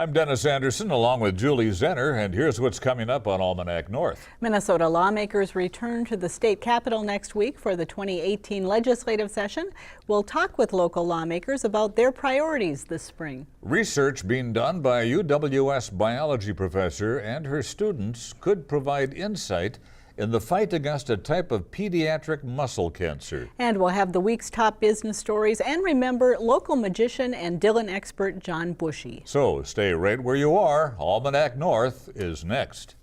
I'm Dennis Anderson along with Julie Zenner, and here's what's coming up on Almanac North. Minnesota lawmakers return to the state capitol next week for the 2018 legislative session. We'll talk with local lawmakers about their priorities this spring. Research being done by a UWS biology professor and her students could provide insight in the fight against a type of pediatric muscle cancer. And we'll have the week's top business stories and remember local magician and Dylan expert John Bushy. So stay right where you are. Almanac North is next.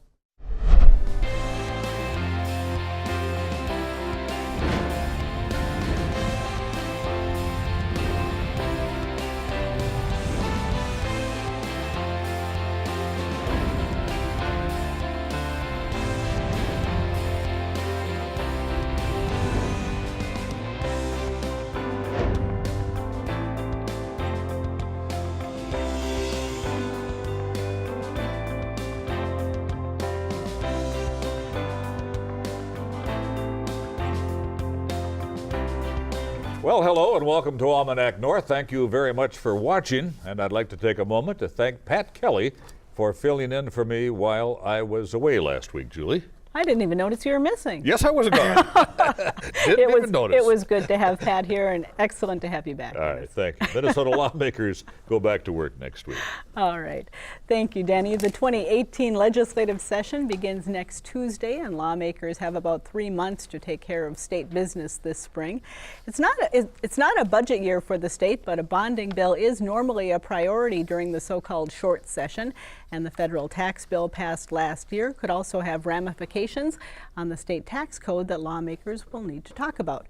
Well, hello and welcome to Almanac North. Thank you very much for watching, and I'd like to take a moment to thank Pat Kelly for filling in for me while I was away last week, Julie. I didn't even notice you were missing. Yes, I was gone. Didn't even notice. It was good to have Pat here and excellent to have you back. All right, thank you. Minnesota lawmakers go back to work next week. All right. Thank you, Denny. The 2018 legislative session begins next Tuesday, and lawmakers have about 3 months to take care of state business this spring. It's not a budget year for the state, but a bonding bill is normally a priority during the so-called short session, and the federal tax bill passed last year could also have ramifications on the state tax code that lawmakers will need to talk about.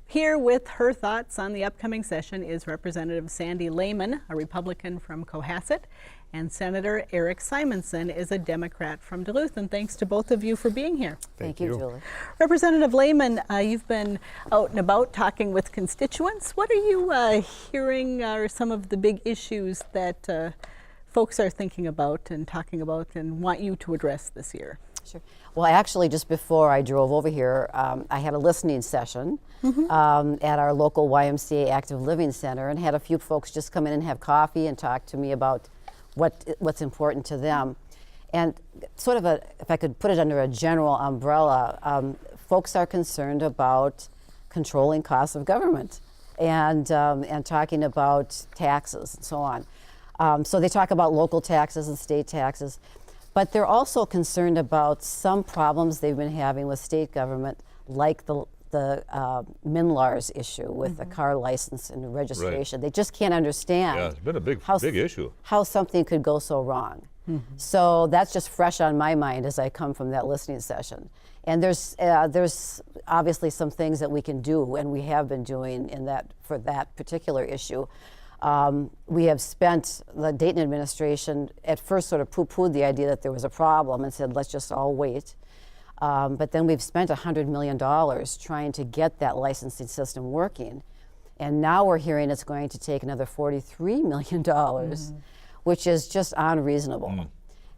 Here with her thoughts on the upcoming session is Representative Sandy Layman, a Republican from Cohasset, and Senator Erik Simonson is a Democrat from Duluth. And thanks to both of you for being here. Thank you, Julie. Representative Layman, you've been out and about talking with constituents. What are you hearing are some of the big issues that folks are thinking about and talking about and want you to address this year? Sure. Well, actually, just before I drove over here, I had a listening session at our local YMCA Active Living Center and had a few folks just come in and have coffee and talk to me about what's important to them. And sort of if I could put it under a general umbrella, folks are concerned about controlling costs of government and talking about taxes and so on. So they talk about local taxes and state taxes. But they're also concerned about some problems they've been having with state government, like the MNLARS issue with the car license and registration. Right. They just can't understand. Yeah, it's been a big issue. How something could go so wrong. So that's just fresh on my mind as I come from that listening session. And there's obviously some things that we can do, and we have been doing for that particular issue. We have spent, the Dayton administration at first sort of poo-pooed the idea that there was a problem and said, let's just all wait. But then we've spent $100 million trying to get that licensing system working. And now we're hearing it's going to take another $43 million, which is just unreasonable.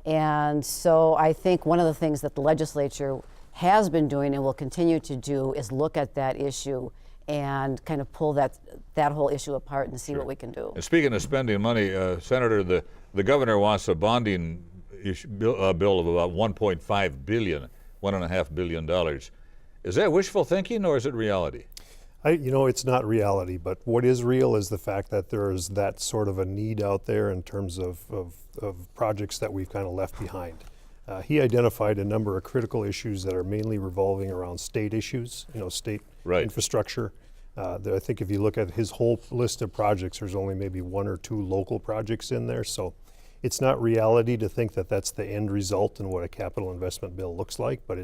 And so I think one of the things that the legislature has been doing and will continue to do is look at that issue and kind of pull that whole issue apart and see what we can do. And speaking of spending money, Senator, the governor wants a bonding bill of about $1.5 billion, $1.5 billion. Is that wishful thinking or is it reality? It's not reality, but what is real is the fact that there is that sort of a need out there in terms of projects that we've kind of left behind. He identified a number of critical issues that are mainly revolving around state issues, state infrastructure. I think if you look at his whole list of projects, there's only maybe 1 or 2 local projects in there. So it's not reality to think that that's the end result and what a capital investment bill looks like, but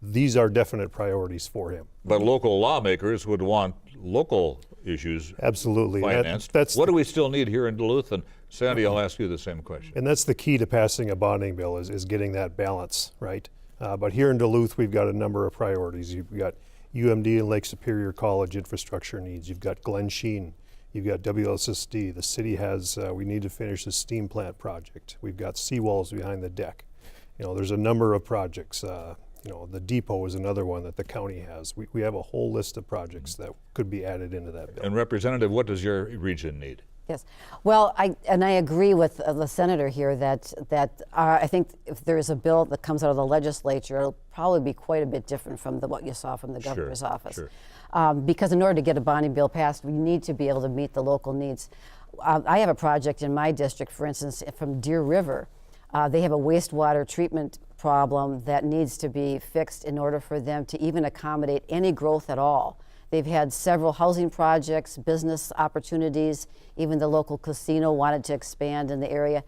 these are definite priorities for him. But local lawmakers would want local issues absolutely financed. What do we still need here in Duluth? And Sandy, I'll ask you the same question. And that's the key to passing a bonding bill is getting that balance, right? But here in Duluth, we've got a number of priorities. You've got UMD and Lake Superior College infrastructure needs. You've got Glen Sheen. You've got WSSD. The city has, we need to finish the steam plant project. We've got seawalls behind the deck. There's a number of projects. The depot is another one that the county has. We have a whole list of projects that could be added into that bill. And Representative, what does your region need? Yes. Well, I agree with the senator here that I think if there is a bill that comes out of the legislature, it'll probably be quite a bit different from what you saw from the governor's office. Sure. Because in order to get a bonding bill passed, we need to be able to meet the local needs. I have a project in my district, for instance, from Deer River. They have a wastewater treatment problem that needs to be fixed in order for them to even accommodate any growth at all. They've had several housing projects, business opportunities, even the local casino wanted to expand in the area.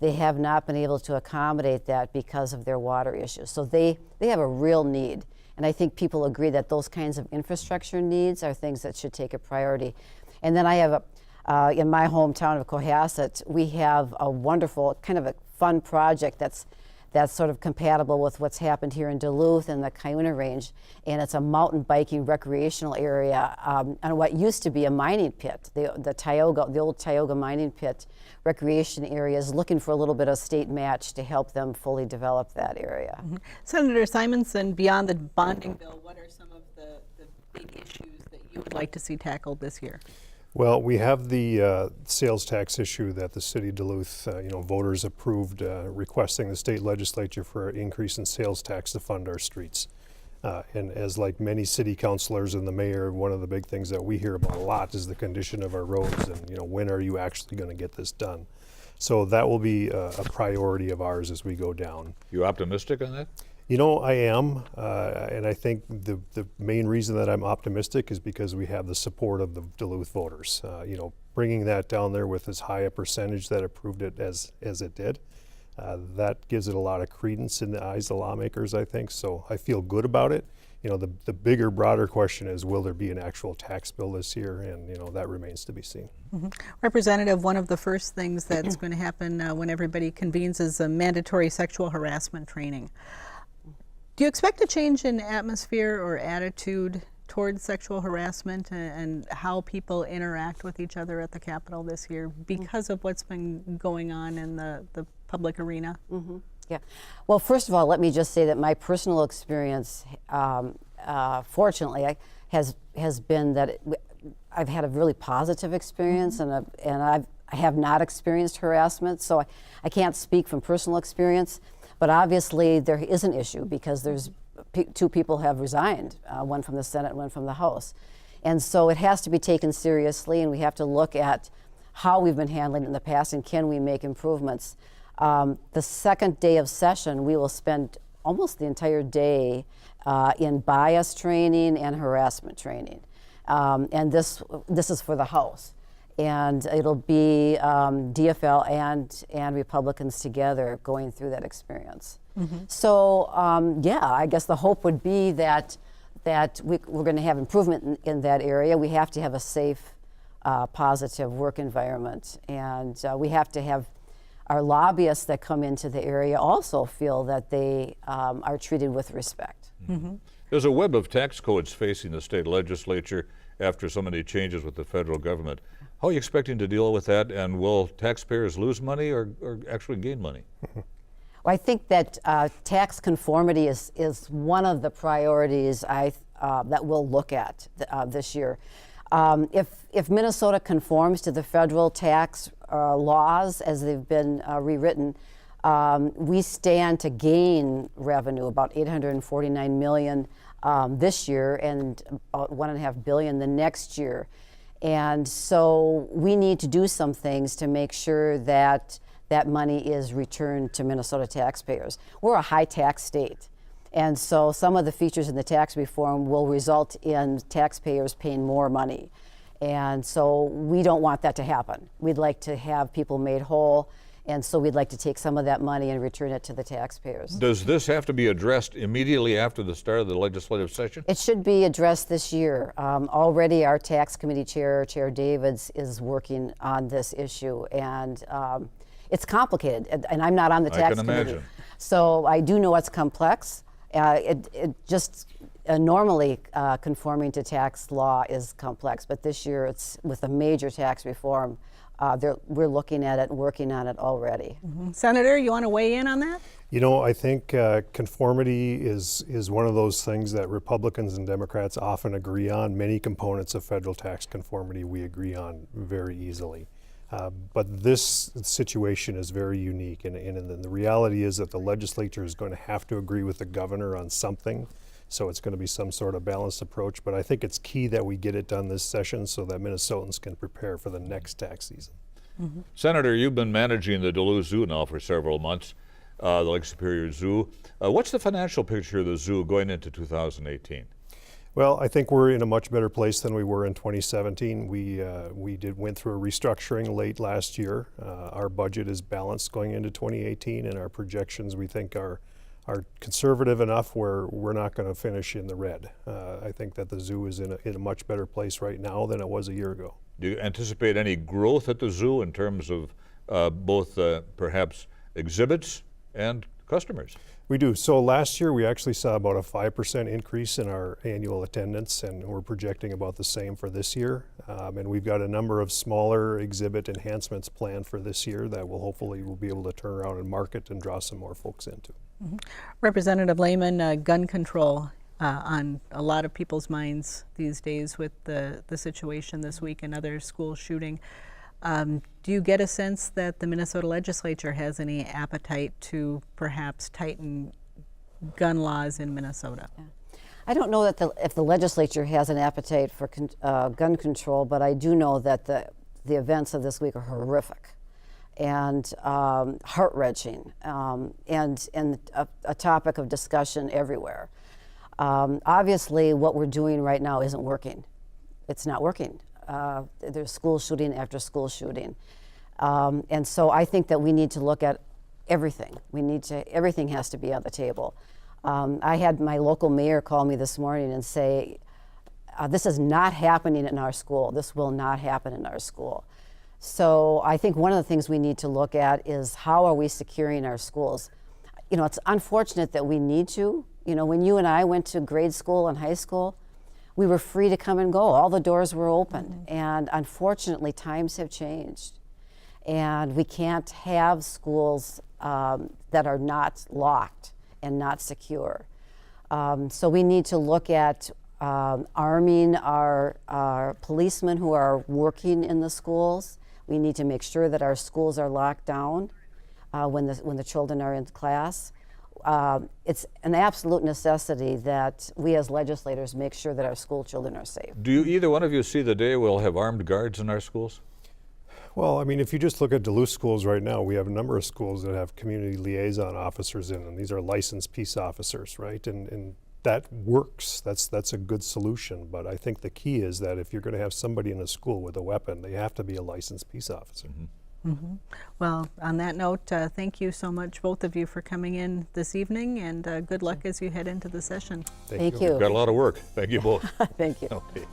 They have not been able to accommodate that because of their water issues. So they have a real need. And I think people agree that those kinds of infrastructure needs are things that should take a priority. And then I have in my hometown of Cohasset, we have a wonderful, kind of a fun project that's sort of compatible with what's happened here in Duluth and the Cuyuna Range, and it's a mountain biking recreational area on what used to be a mining pit. The old Tioga mining pit recreation area is looking for a little bit of state match to help them fully develop that area. Mm-hmm. Senator Simonson, beyond the bonding bill, what are some of the big issues that you would like to see tackled this year? Well, we have the sales tax issue that the city of Duluth, voters approved requesting the state legislature for an increase in sales tax to fund our streets. And as like many city councilors and the mayor, one of the big things that we hear about a lot is the condition of our roads and, when are you actually going to get this done? So that will be a priority of ours as we go down. You optimistic on that? I am, and I think the main reason that I'm optimistic is because we have the support of the Duluth voters. Bringing that down there with as high a percentage that approved it as it did, that gives it a lot of credence in the eyes of the lawmakers, I think. So I feel good about it. The bigger, broader question is, will there be an actual tax bill this year? And, that remains to be seen. Mm-hmm. Representative, one of the first things that's going to happen when everybody convenes is a mandatory sexual harassment training. Do you expect a change in atmosphere or attitude towards sexual harassment and how people interact with each other at the Capitol this year because of what's been going on in the public arena? Mm-hmm. Yeah. Well, first of all, let me just say that my personal experience, fortunately, has been that I've had a really positive experience, mm-hmm. and I have not experienced harassment, so I can't speak from personal experience. But obviously there is an issue because there's two people have resigned, one from the Senate, one from the House. And so it has to be taken seriously, and we have to look at how we've been handling it in the past and can we make improvements. The second day of session, we will spend almost the entire day in bias training and harassment training. And this is for the House. And it'll be DFL and Republicans together going through that experience. Mm-hmm. So I guess the hope would be that we're going to have improvement in that area. We have to have a safe, positive work environment, and we have to have our lobbyists that come into the area also feel that they are treated with respect. Mm-hmm. There's a web of tax codes facing the state legislature after so many changes with the federal government. How are you expecting to deal with that, and will taxpayers lose money or actually gain money? Well, I think that tax conformity is one of the priorities that we'll look at this year. If Minnesota conforms to the federal tax laws as they've been rewritten, we stand to gain revenue, about $849 million this year and about $1.5 billion the next year. And so we need to do some things to make sure that that money is returned to Minnesota taxpayers. We're a high tax state. And so some of the features in the tax reform will result in taxpayers paying more money. And so we don't want that to happen. We'd like to have people made whole. And so we'd like to take some of that money and return it to the taxpayers. Does this have to be addressed immediately after the start of the legislative session? It should be addressed this year. Already our tax committee chair, Chair Davids, is working on this issue. And it's complicated. And I'm not on the tax committee. I can imagine. So I do know it's complex. Normally conforming to tax law is complex. But this year it's with a major tax reform. We're looking at it and working on it already. Mm-hmm. Senator, you want to weigh in on that? I think conformity is one of those things that Republicans and Democrats often agree on. Many components of federal tax conformity we agree on very easily. But this situation is very unique, and the reality is that the legislature is going to have to agree with the governor on something. So it's going to be some sort of balanced approach, but I think it's key that we get it done this session so that Minnesotans can prepare for the next tax season. Senator, you've been managing the Duluth Zoo now for several months, the Lake Superior Zoo. What's the financial picture of the zoo going into 2018? Well, I think we're in a much better place than we were in 2017. We went through a restructuring late last year. Our budget is balanced going into 2018, and our projections we think are conservative enough where we're not going to finish in the red. I think that the zoo is in a much better place right now than it was a year ago. Do you anticipate any growth at the zoo in terms of both perhaps exhibits and customers? We do. So last year we actually saw about a 5% increase in our annual attendance, and we're projecting about the same for this year. And we've got a number of smaller exhibit enhancements planned for this year that we'll be able to turn around and market and draw some more folks into. Representative Layman, gun control on a lot of people's minds these days with the situation this week and other school shooting. Do you get a sense that the Minnesota legislature has any appetite to perhaps tighten gun laws in Minnesota? Yeah. I don't know that if the legislature has an appetite for gun control, but I do know that the events of this week are horrific and heart-wrenching, and a topic of discussion everywhere. Obviously, what we're doing right now isn't working. It's not working. There's school shooting after school shooting. And so I think that we need to look at everything. Everything has to be on the table. I had my local mayor call me this morning and say, this is not happening in our school. This will not happen in our school. So I think one of the things we need to look at is how are we securing our schools? You know, it's unfortunate that we need to. You know, when you and I went to grade school and high school, we were free to come and go. All the doors were open. And unfortunately, times have changed. And we can't have schools that are not locked and not secure. So we need to look at arming our policemen who are working in the schools. We need to make sure that our schools are locked down when the children are in class. It's an absolute necessity that we as legislators make sure that our school children are safe. Do either one of you see the day we'll have armed guards in our schools? Well, I mean, if you just look at Duluth schools right now, we have a number of schools that have community liaison officers in them. These are licensed peace officers, right? And that works. That's a good solution. But I think the key is that if you're going to have somebody in a school with a weapon, they have to be a licensed peace officer. Well, on that note, thank you so much, both of you, for coming in this evening, and good luck as you head into the session. Thank you. Got a lot of work. Thank you both. Thank you. Okay.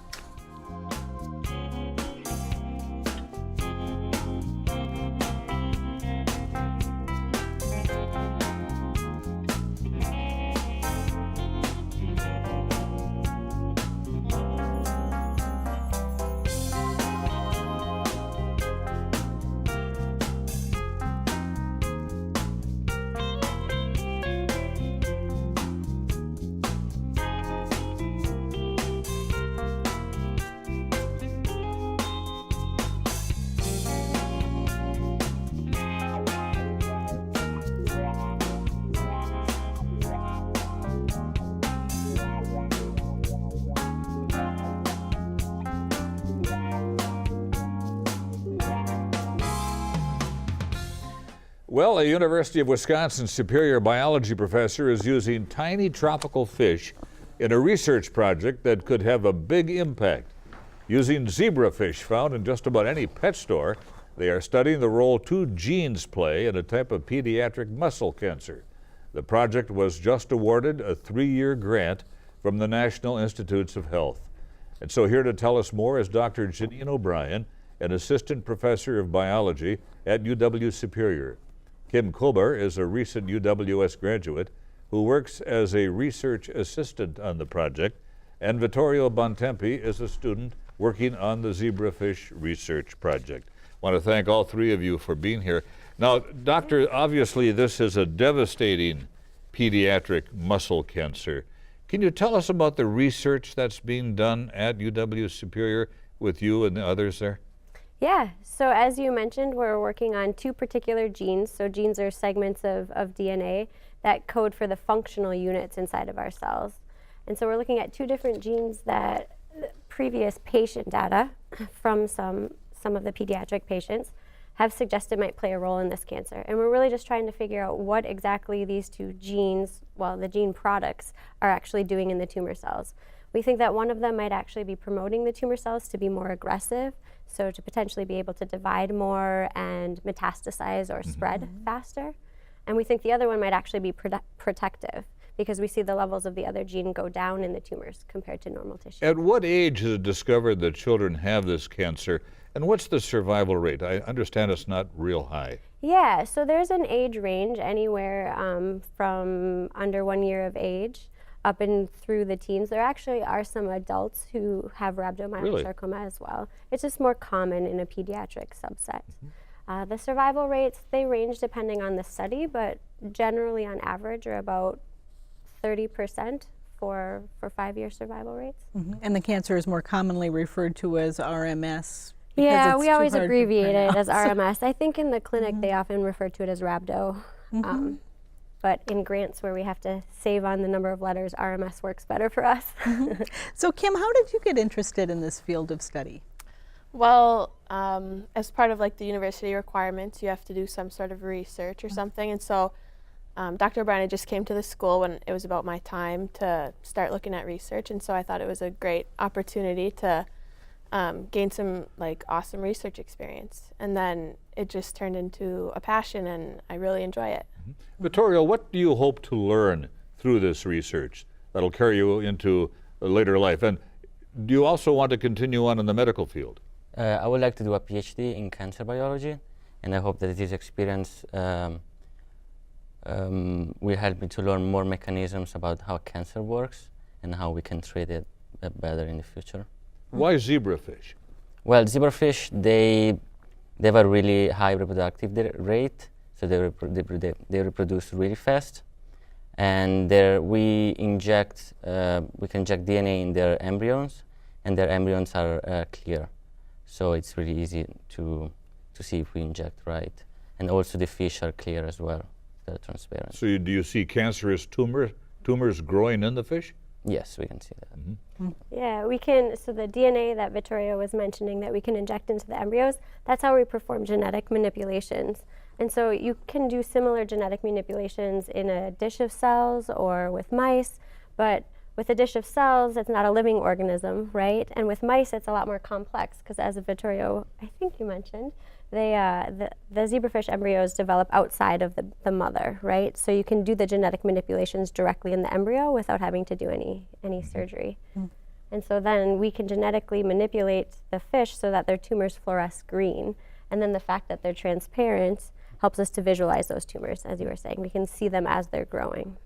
Well, a University of Wisconsin Superior biology professor is using tiny tropical fish in a research project that could have a big impact. Using zebrafish found in just about any pet store, they are studying the role two genes play in a type of pediatric muscle cancer. The project was just awarded a 3-year grant from the National Institutes of Health. And so here to tell us more is Dr. Jenean O'Brien, an assistant professor of biology at UW-Superior. Kim Kobar is a recent UWS graduate who works as a research assistant on the project, and Vittorio Bomtempi is a student working on the zebrafish research project. I want to thank all three of you for being here. Now, Doctor, obviously this is a devastating pediatric muscle cancer. Can you tell us about the research that's being done at UW-Superior with you and the others there? Yeah, so as you mentioned, we're working on 2 particular genes. So genes are segments of DNA that code for the functional units inside of our cells. And so we're looking at 2 different genes that previous patient data from some of the pediatric patients have suggested might play a role in this cancer. And we're really just trying to figure out what exactly these 2 genes, well, the gene products, are actually doing in the tumor cells. We think that one of them might actually be promoting the tumor cells to be more aggressive, so to potentially be able to divide more and metastasize or spread faster. And we think the other one might actually be protective, because we see the levels of the other gene go down in the tumors compared to normal tissue. At what age is it discovered that children have this cancer, and what's the survival rate? I understand it's not real high. Yeah, so there's an age range anywhere from under 1 year of age up and through the teens. There actually are some adults who have rhabdomyosarcoma as well. It's just more common in a pediatric subset. The survival rates, they range depending on the study, but generally on average are about 30% for 5-year survival rates. And the cancer is more commonly referred to as RMS. Yeah, we always abbreviate it as RMS. I think in the clinic they often refer to it as rhabdo. But in grants where we have to save on the number of letters, RMS works better for us. So Kim, how did you get interested in this field of study? Well, as part of like the university requirements, you have to do some sort of research or something. And so Dr. O'Brien just came to the school when it was about my time to start looking at research. And so I thought it was a great opportunity to gain some like awesome research experience. And then it just turned into a passion, and I really enjoy it. Vittorio, what do you hope to learn through this research that'll carry you into a later life? And do you also want to continue on in the medical field? I would like to do a PhD in cancer biology, and I hope that this experience will help me to learn more mechanisms about how cancer works and how we can treat it better in the future. Why zebrafish? Well, zebrafish, they have a really high reproductive rate, so they reproduce really fast, and we can inject DNA in their embryos, and their embryos are clear, so it's really easy to see if we inject right. And also the fish are clear as well; they're transparent. So do you see cancerous tumors growing in the fish? Yes, we can see that. Yeah, we can, so the DNA that Vittorio was mentioning that we can inject into the embryos, that's how we perform genetic manipulations. And so you can do similar genetic manipulations in a dish of cells or with mice, but with a dish of cells, it's not a living organism, right? And with mice, it's a lot more complex, because as Vittorio, I think you mentioned, the zebrafish embryos develop outside of the mother, right? So you can do the genetic manipulations directly in the embryo without having to do any surgery. And so then we can genetically manipulate the fish so that their tumors fluoresce green. And then the fact that they're transparent helps us to visualize those tumors, as you were saying. We can see them as they're growing.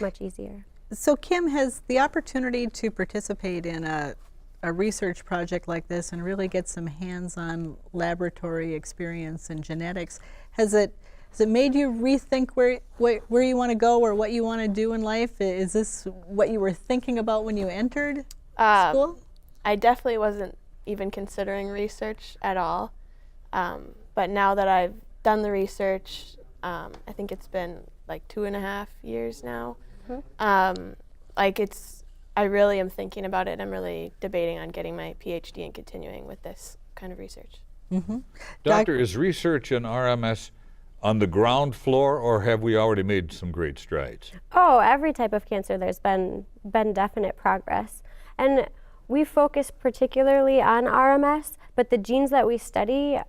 Much easier. So Kim, has the opportunity to participate in a research project like this and really get some hands-on laboratory experience in genetics, has it made you rethink where you want to go or what you want to do in life? Is this what you were thinking about when you entered school? I definitely wasn't even considering research at all. But now that I've done the research, I think it's been like 2.5 years now. I really am thinking about it. I'm really debating on getting my PhD and continuing with this kind of research. Doctor, is research in RMS on the ground floor, or have we already made some great strides? Oh, every type of cancer, there's been definite progress. And we focus particularly on RMS, but the genes that we study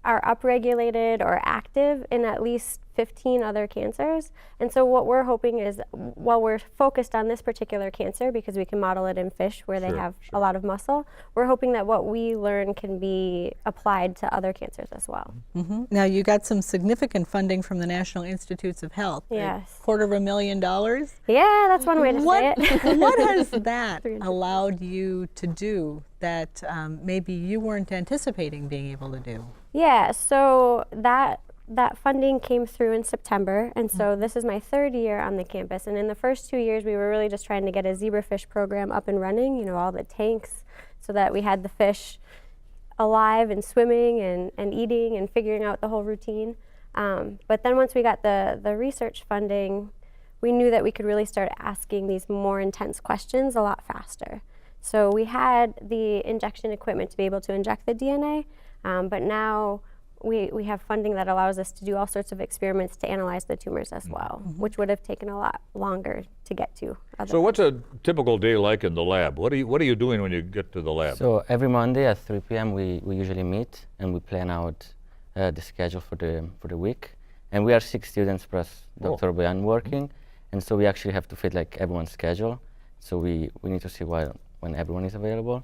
are upregulated or active in at least 15 other cancers. And so what we're hoping is, while we're focused on this particular cancer because we can model it in fish where they have a lot of muscle, we're hoping that what we learn can be applied to other cancers as well. Now you got some significant funding from the National Institutes of Health. Yes. $250,000? Yeah, that's one way to say it. What has that allowed you to do that maybe you weren't anticipating being able to do? Yeah, so that funding came through in September, and so this is my 3rd year on the campus. And in the first 2 years, we were really just trying to get a zebrafish program up and running, all the tanks, so that we had the fish alive and swimming and eating and figuring out the whole routine. But then once we got the research funding, we knew that we could really start asking these more intense questions a lot faster. So we had the injection equipment to be able to inject the DNA, but now we have funding that allows us to do all sorts of experiments to analyze the tumors as well, which would have taken a lot longer to get to. So what's a typical day like in the lab? What are you doing when you get to the lab? So every Monday at 3 p.m. we usually meet and we plan out the schedule for the week. And we are 6 students plus Dr. Boyan working, and so we actually have to fit like everyone's schedule. So we need to see when everyone is available.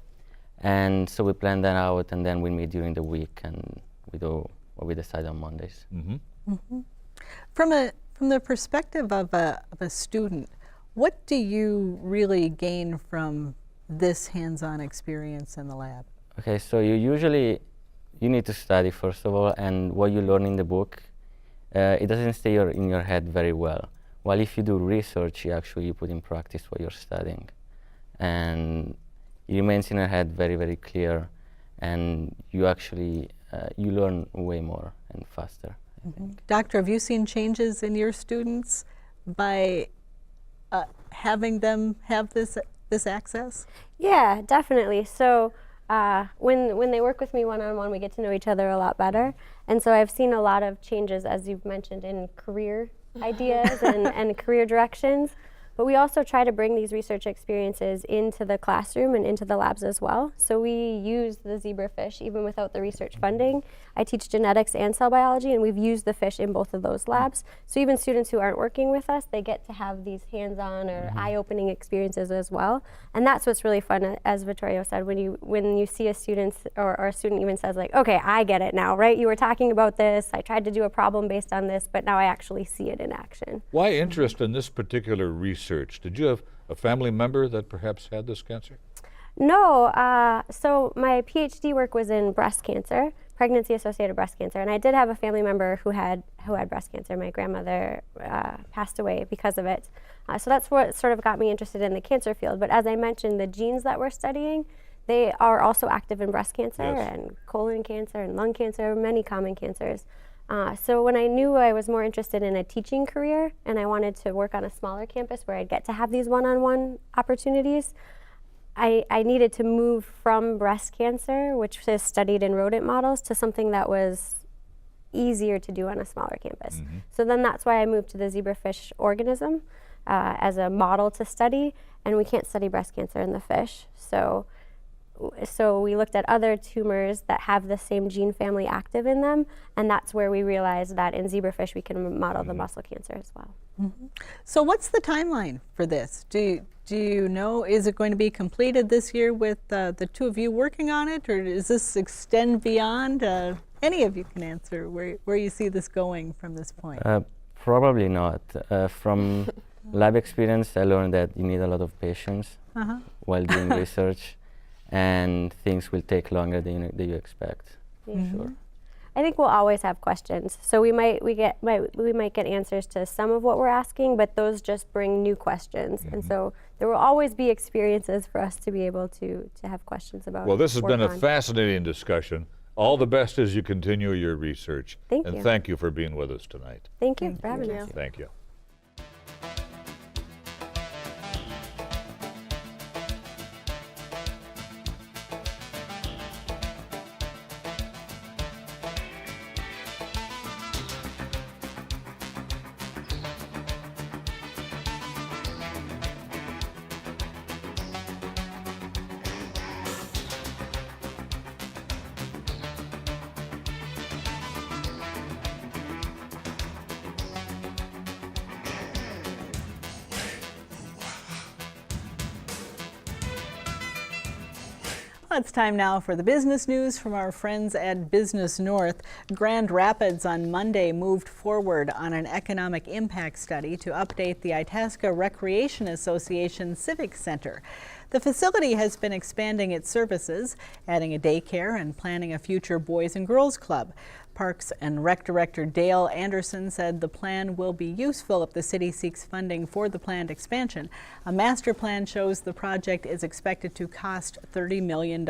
And so we plan that out, and then we meet during the week and we do what we decide on Mondays. From the perspective of a student, what do you really gain from this hands-on experience in the lab? Okay, so you need to study first of all, and what you learn in the book, it doesn't stay in your head very well. While if you do research, you put in practice what you're studying, and it remains in your head very, very clear, and you actually you learn way more and faster, I think. Doctor, have you seen changes in your students by having them have this access? Yeah, definitely. So when they work with me one-on-one, we get to know each other a lot better. And so I've seen a lot of changes, as you've mentioned, in career ideas and career directions. But we also try to bring these research experiences into the classroom and into the labs as well. So we use the zebrafish even without the research funding. I teach genetics and cell biology, and we've used the fish in both of those labs. So even students who aren't working with us, they get to have these hands-on or eye-opening experiences as well. And that's what's really fun, as Vittorio said, when you see a student, or a student even says like, okay, I get it now, right? You were talking about this, I tried to do a problem based on this, but now I actually see it in action. Why interest in this particular research? Did you have a family member that perhaps had this cancer? No, so my PhD work was in breast cancer, pregnancy-associated breast cancer, and I did have a family member who had breast cancer. My grandmother passed away because of it. So that's what sort of got me interested in the cancer field. But as I mentioned, the genes that we're studying, they are also active in breast cancer and colon cancer and lung cancer, many common cancers. So when I knew I was more interested in a teaching career and I wanted to work on a smaller campus where I'd get to have these one-on-one opportunities, I needed to move from breast cancer, which is studied in rodent models, to something that was easier to do on a smaller campus. So then that's why I moved to the zebrafish organism as a model to study, and we can't study breast cancer in the fish. So we looked at other tumors that have the same gene family active in them, and that's where we realized that in zebrafish we can model the muscle cancer as well. So what's the timeline for this? Do you know, is it going to be completed this year with the two of you working on it, or does this extend beyond? Any of you can answer where you see this going from this point. Probably not. From lab experience, I learned that you need a lot of patience while doing research, and things will take longer than you expect. Sure. I think we'll always have questions. So we might get answers to some of what we're asking, but those just bring new questions. And so there will always be experiences for us to be able to have questions about. Well, this has been a fascinating discussion. All the best as you continue your research. Thank and you. Thank you for being with us tonight. Thank you for having us. Thank you. It's time now for the business news from our friends at Business North. Grand Rapids on Monday moved forward on an economic impact study to update the Itasca Recreation Association Civic Center. The facility has been expanding its services, adding a daycare and planning a future Boys and Girls Club. Parks and Rec Director Dale Anderson said the plan will be useful if the city seeks funding for the planned expansion. A master plan shows the project is expected to cost $30 million.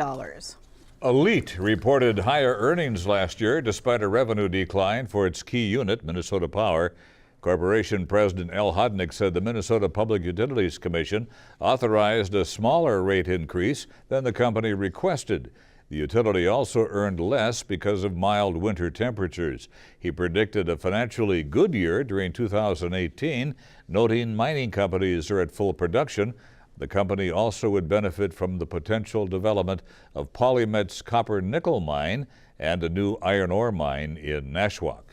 Elite reported higher earnings last year despite a revenue decline for its key unit, Minnesota Power. Corporation President Al Hodnick said the Minnesota Public Utilities Commission authorized a smaller rate increase than the company requested. The utility also earned less because of mild winter temperatures. He predicted a financially good year during 2018, noting mining companies are at full production. The company also would benefit from the potential development of Polymet's copper-nickel mine and a new iron ore mine in Nashwauk.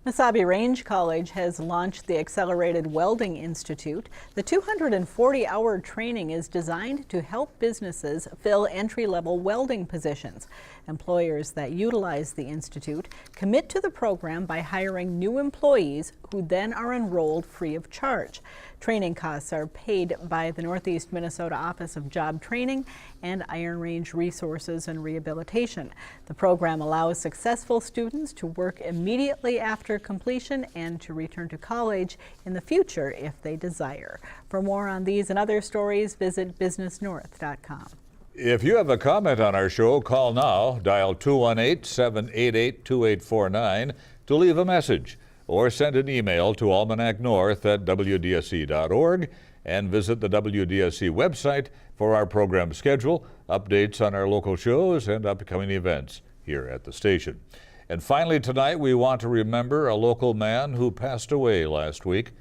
Mesabi Range College has launched the Accelerated Welding Institute. The 240-hour training is designed to help businesses fill entry-level welding positions. Employers that utilize the institute commit to the program by hiring new employees who then are enrolled free of charge. Training costs are paid by the Northeast Minnesota Office of Job Training and Iron Range Resources and Rehabilitation. The program allows successful students to work immediately after completion and to return to college in the future if they desire. For more on these and other stories, visit businessnorth.com. If you have a comment on our show, call now. Dial 218-788-2849 to leave a message, or send an email to Almanac North at WDSE.org and visit the WDSE website for our program schedule, updates on our local shows, and upcoming events here at the station. And finally tonight, we want to remember a local man who passed away last week.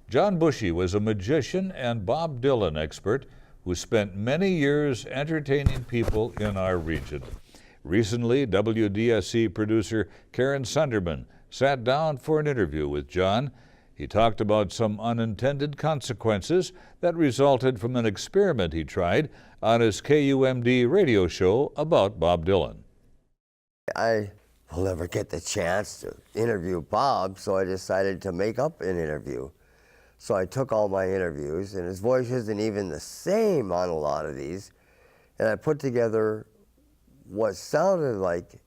John Bushy was a magician and Bob Dylan expert who spent many years entertaining people in our region. Recently, WDSE producer Karen Sunderman sat down for an interview with John. He talked about some unintended consequences that resulted from an experiment he tried on his KUMD radio show about Bob Dylan. I will never get the chance to interview Bob, so I decided to make up an interview. So I took all my interviews, and his voice isn't even the same on a lot of these, and I put together what sounded like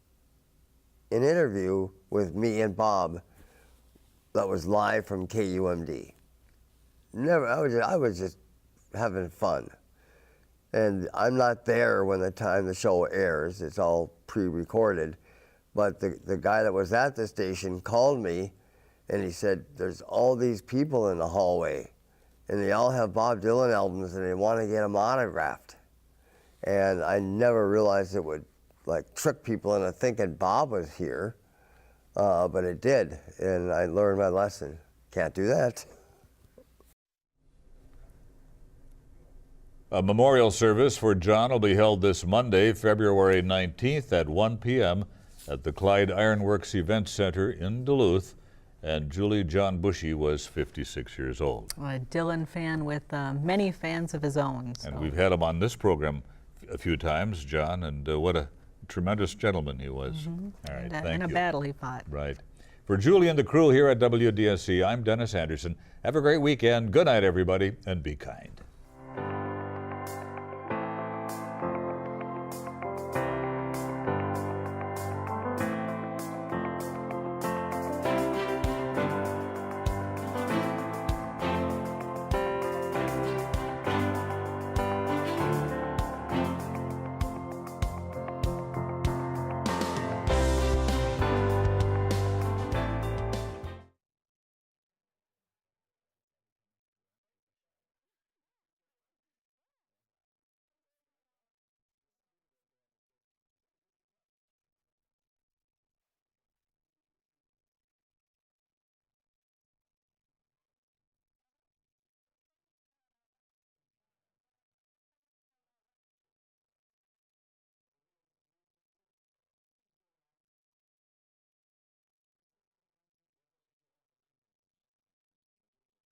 an interview with me and Bob that was live from KUMD. I was just having fun. And I'm not there when the time the show airs, it's all pre-recorded. But the guy that was at the station called me and he said, there's all these people in the hallway and they all have Bob Dylan albums and they want to get them autographed. And I never realized it would like trick people into thinking Bob was here, but it did, and I learned my lesson. Can't do that. A memorial service for John will be held this Monday, February 19th at 1 p.m. at the Clyde Ironworks Event Center in Duluth. And Julie, John Bushy was 56 years old. A Dylan fan with many fans of his own. So. And we've had him on this program a few times, John, and what a tremendous gentleman he was. Mm-hmm. All right, thank and you. a battle he fought. Right. For Julie and the crew here at WDSE, I'm Dennis Anderson. Have a great weekend. Good night, everybody, and be kind.